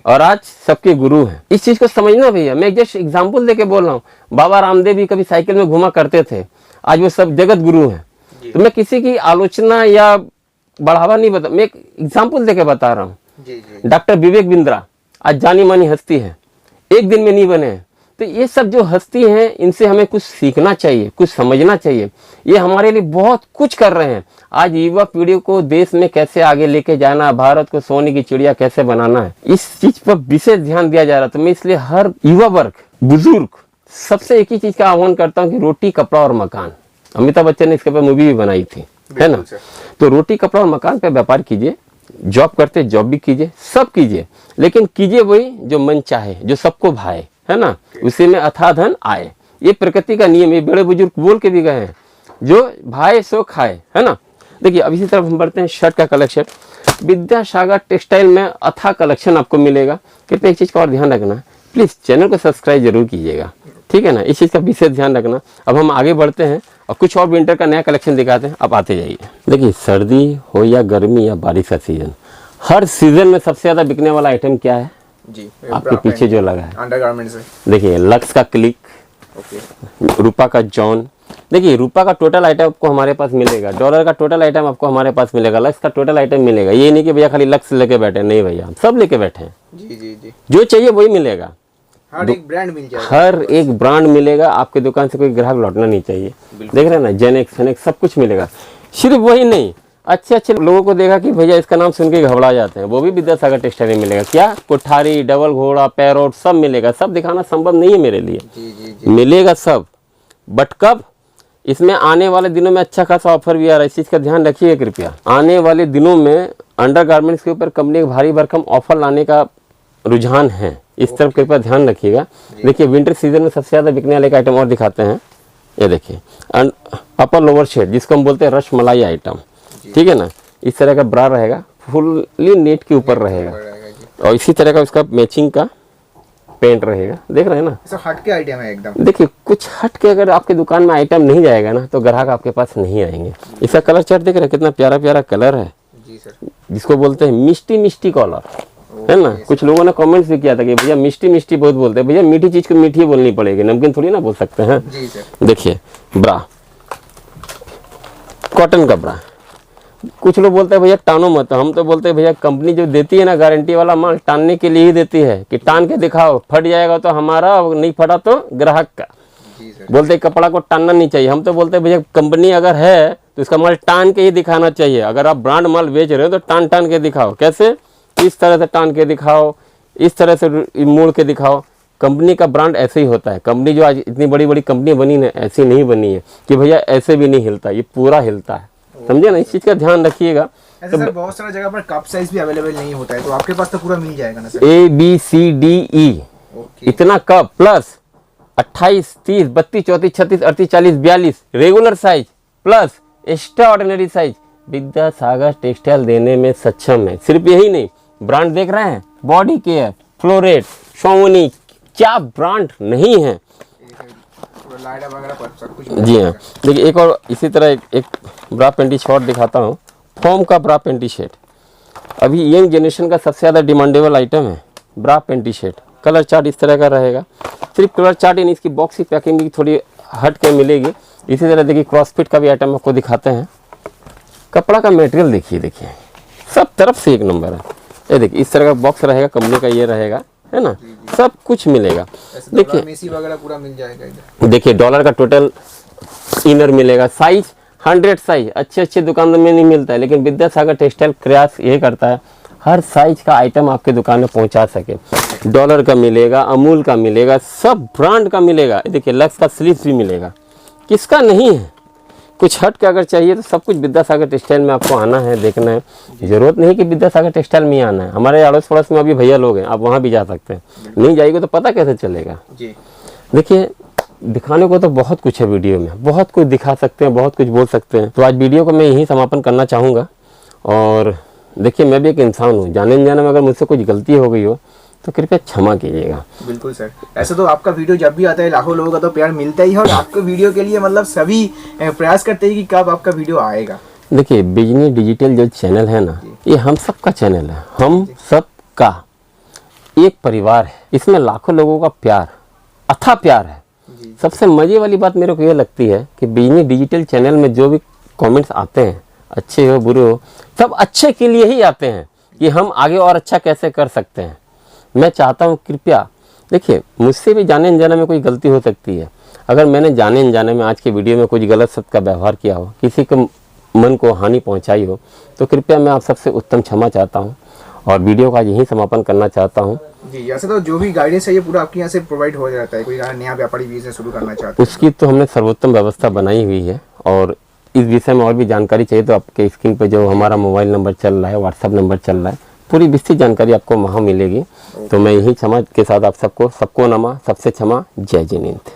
और आज सबके गुरु हैं। इस चीज को समझना भैया। मैं जस्ट एग्जांपल देके बोल रहा हूँ। बाबा रामदेव भी कभी साइकिल में घुमा करते थे, आज वो सब जगत गुरु हैं। तो मैं किसी की आलोचना या बढ़ावा नहीं बता, मैं एक एग्जांपल देके बता रहा हूँ। डॉक्टर विवेक बिंद्रा आज जानी मानी हस्ती है, एक दिन में नहीं बने हैं। तो ये सब जो हस्ती हैं, इनसे हमें कुछ सीखना चाहिए, कुछ समझना चाहिए। ये हमारे लिए बहुत कुछ कर रहे हैं। आज युवा पीढ़ी को देश में कैसे आगे लेके जाना, भारत को सोने की चिड़िया कैसे बनाना है, इस चीज पर विशेष ध्यान दिया जा रहा है। तो मैं इसलिए हर युवा वर्ग, बुजुर्ग, सबसे एक ही चीज का आह्वान करता हूँ कि रोटी, कपड़ा और मकान। अमिताभ बच्चन ने इसके ऊपर मूवी भी बनाई थी, है ना। तो रोटी, कपड़ा और मकान पे व्यापार कीजिए। जॉब करते जॉब भी कीजिए, सब कीजिए, लेकिन कीजिए वही जो मन चाहे, जो सबको भाए, है ना। उसी में अथाह धन आए। ये प्रकृति का नियम, ये बड़े बुजुर्ग बोल के भी गए हैं, जो भाए सो खाए, है ना। देखिए अब इसी तरफ हम बढ़ते हैं शर्ट का कलेक्शन। विद्यासागर टेक्सटाइल में अथाह कलेक्शन आपको मिलेगा। कृपया एक चीज का और ध्यान रखना, प्लीज चैनल को सब्सक्राइब जरूर कीजिएगा, ठीक है ना। इस चीज का विशेष ध्यान रखना। अब हम आगे बढ़ते हैं और कुछ और विंटर का नया कलेक्शन दिखाते हैं। अब आते जाइए। देखिए सर्दी हो या गर्मी या बारिश का सीजन, हर सीजन में सबसे ज्यादा बिकने वाला आइटम क्या है जी? आपके पीछे जो लगा है अंडरगारमेंट्स है। देखिए लक्स का क्लिक, रूपा का जॉन, देखिए रुपये का टोटल आइटम आपको हमारे पास मिलेगा, डॉलर का टोटल आइटम आपको हमारे पास मिलेगा, लक्स का टोटल आइटम मिलेगा। ये नहीं कि भैया खाली लक्स लेके बैठे, नहीं भैया हम सब लेके बैठे हैं। जी जी जी, जो चाहिए वही मिलेगा, हर एक ब्रांड मिल जाएगा, हर एक ब्रांड मिलेगा। आपकी दुकान से कोई ग्राहक लौटना नहीं चाहिए। देख रहे हैं ना, जेनेक्स फेनेक्स सब कुछ मिलेगा। सिर्फ वही नहीं, अच्छे अच्छे लोगों को देखा कि भैया इसका नाम सुन के घबरा जाते हैं, वो भी विद्यासागर टेक्सटाइल में मिलेगा। क्या कोठारी, डबल घोड़ा, पैरोट सब मिलेगा। सब दिखाना संभव नहीं है मेरे लिए। जी जी जी, मिलेगा सब, बट कब? इसमें आने वाले दिनों में अच्छा खासा ऑफर भी आ रहा है, इस चीज़ का ध्यान रखिए कृपया। आने वाले दिनों में अंडरगारमेंट्स के ऊपर कंपनी भारी भरकम ऑफर लाने का रुझान है, इस तरफ कृपया ध्यान रखिएगा। देखिए विंटर सीजन में सबसे ज़्यादा बिकने वाले का आइटम और दिखाते हैं। ये देखिए अपर लोअर शेड, जिसको हम बोलते हैं रस मलाई आइटम, ठीक है ना। इस तरह का ब्रा रहेगा, फुल्ली नेट के ऊपर रहेगा, और इसी तरह का उसका मैचिंग का पेंट रहेगा। देख रहे हैं ना, सब हट के आइटम है एकदम। देखिए कुछ हट के अगर आपकी दुकान में आइटम नहीं जाएगा ना, तो ग्राहक आपके पास नहीं आएंगे। इसका कलर चार्ट देख रहे हैं, कितना प्यारा प्यारा कलर है, जी सर, जिसको बोलते हैं मिष्टी मिष्टी कॉलर, है ना। कुछ लोगों ने कमेंट्स भी किया था कि भैया मिष्टी मिष्टी बहुत बोलते हैं। भैया मीठी चीज को मीठी बोलनी पड़ेगी, नमकीन थोड़ी ना बोल सकते हैं। जी सर, देखिए ब्रा, कॉटन का ब्रा। कुछ लोग बोलते हैं भैया टानो मत, हम तो बोलते हैं भैया कंपनी जो देती है ना गारंटी वाला माल, टानने के लिए ही देती है कि टान के दिखाओ, फट जाएगा तो हमारा, नहीं फटा तो ग्राहक का। जी सर, बोलते हैं कपड़ा को टानना नहीं चाहिए, हम तो बोलते हैं भैया कंपनी अगर है तो इसका माल टान के ही दिखाना चाहिए। अगर आप ब्रांड माल बेच रहे हो तो टान टान के दिखाओ। कैसे? इस तरह से टान के दिखाओ, इस तरह से मोड़ के दिखाओ। कंपनी का ब्रांड ऐसे ही होता है। कंपनी जो आज इतनी बड़ी बड़ी कंपनी बनी ना, ऐसी नहीं बनी है कि भैया ऐसे भी नहीं हिलता, ये पूरा हिलता है, समझे ना। इस चीज़ का ध्यान रखिएगा। ऐसे सर बहुत सारा जगह पर कप साइज भी अवेलेबल नहीं होता है, तो आपके पास तो पूरा मिल जाएगा ना सर? ABCDE ओके, इतना cup plus 28, 30, 32, 34, 36, 38, 40, 42 regular size plus extra ordinary size Vidyasagar textile देने में सक्षम है। सिर्फ यही नहीं, ब्रांड देख रहे हैं, बॉडी केयर, फ्लोरेट, शोमनी, क्या ब्रांड नहीं है। लाइडा वगैरह पर सब कुछ जी हाँ, देखिए एक और इसी तरह एक ब्रा पेंटी शॉर्ट दिखाता हूँ। फॉर्म का ब्रा पेंटी शर्ट अभी यंग जनरेशन का सबसे ज़्यादा डिमांडेबल आइटम है। ब्रा पेंटी शर्ट कलर चार्ट इस तरह का रहेगा। सिर्फ कलर चार्ट ही नहीं, इसकी बॉक्स की पैकिंग भी थोड़ी हट के मिलेगी। इसी तरह देखिए क्रॉसफिट का भी आइटम आपको दिखाते हैं। कपड़ा का मटेरियल देखिए सब तरफ से एक नंबर है। ये देखिए इस तरह का बॉक्स रहेगा, कंपनी का ये रहेगा, है ना, सब कुछ मिलेगा। देखिए मेसी वगैरह पूरा मिल जाएगा इधर। देखिए डॉलर का टोटल इनर मिलेगा, साइज 100 साइज अच्छे अच्छे दुकानों में नहीं मिलता है, लेकिन विद्यासागर टेक्सटाइल प्रयास ये करता है हर साइज का आइटम आपके दुकान में पहुंचा सके। डॉलर का मिलेगा, अमूल का मिलेगा, सब ब्रांड का मिलेगा। देखिए लक्स का स्लीव्स भी मिलेगा, किसका नहीं है। कुछ हट के अगर चाहिए तो सब कुछ विद्यासागर टेक्सटाइल में आपको आना है, देखना है। जरूरत नहीं कि विद्यासागर टेक्सटाइल में ही आना है, हमारे अड़ोस पड़ोस में अभी भैया लोग हैं, आप वहाँ भी जा सकते हैं। नहीं जाइएगा तो पता कैसे चलेगा। जी देखिए दिखाने को तो बहुत कुछ है वीडियो में, बहुत कुछ दिखा सकते हैं, बहुत कुछ बोल सकते हैं। तो आज वीडियो को मैं यहीं समापन करना चाहूँगा। और देखिए मैं भी एक इंसान हूँ, जाने अनजाने में अगर मुझसे कुछ गलती हो गई हो तो कृपया क्षमा कीजिएगा। बिल्कुल सर, ऐसे तो आपका वीडियो जब भी आता है लाखों लोगों का तो प्यार मिलता ही है, और आपके वीडियो के लिए मतलब सभी प्रयास करते हैं कि कब आपका वीडियो आएगा। देखिए बिजनेस डिजिटल जो चैनल है ना, ये हम सबका चैनल है, हम सबका एक परिवार है। इसमें लाखों लोगों का प्यार, अथाह प्यार है। सबसे मजे वाली बात मेरे को ये लगती है कि बिजनेस डिजिटल चैनल में जो भी कमेंट्स आते हैं, अच्छे हो बुरे हो, सब अच्छे के लिए ही आते हैं कि हम आगे और अच्छा कैसे कर सकते हैं। मैं चाहता हूँ कृपया देखिए, मुझसे भी जाने अनजाने में कोई गलती हो सकती है। अगर मैंने जाने अनजाने में आज के वीडियो में कुछ गलत शब्द का व्यवहार किया हो, किसी के मन को हानि पहुँचाई हो, तो कृपया मैं आप सबसे उत्तम क्षमा चाहता हूँ और वीडियो का यही समापन करना चाहता हूँ। जी, ऐसे तो जो भी गाइडेंस है ये पूरा आपके यहाँ से प्रोवाइड हो जाता है। कोई नया व्यापारी बिजनेस शुरू करना चाहता है उसकी तो हमने सर्वोत्तम व्यवस्था बनाई हुई है। और इस विषय में और भी जानकारी चाहिए तो आपके स्क्रीन पर जो हमारा मोबाइल नंबर चल रहा है, व्हाट्सएप नंबर चल रहा है, पूरी विस्तृत जानकारी आपको वहाँ मिलेगी। तो मैं यही क्षमा के साथ आप सबको नमा, सबसे क्षमा, जय जिनेंद्र।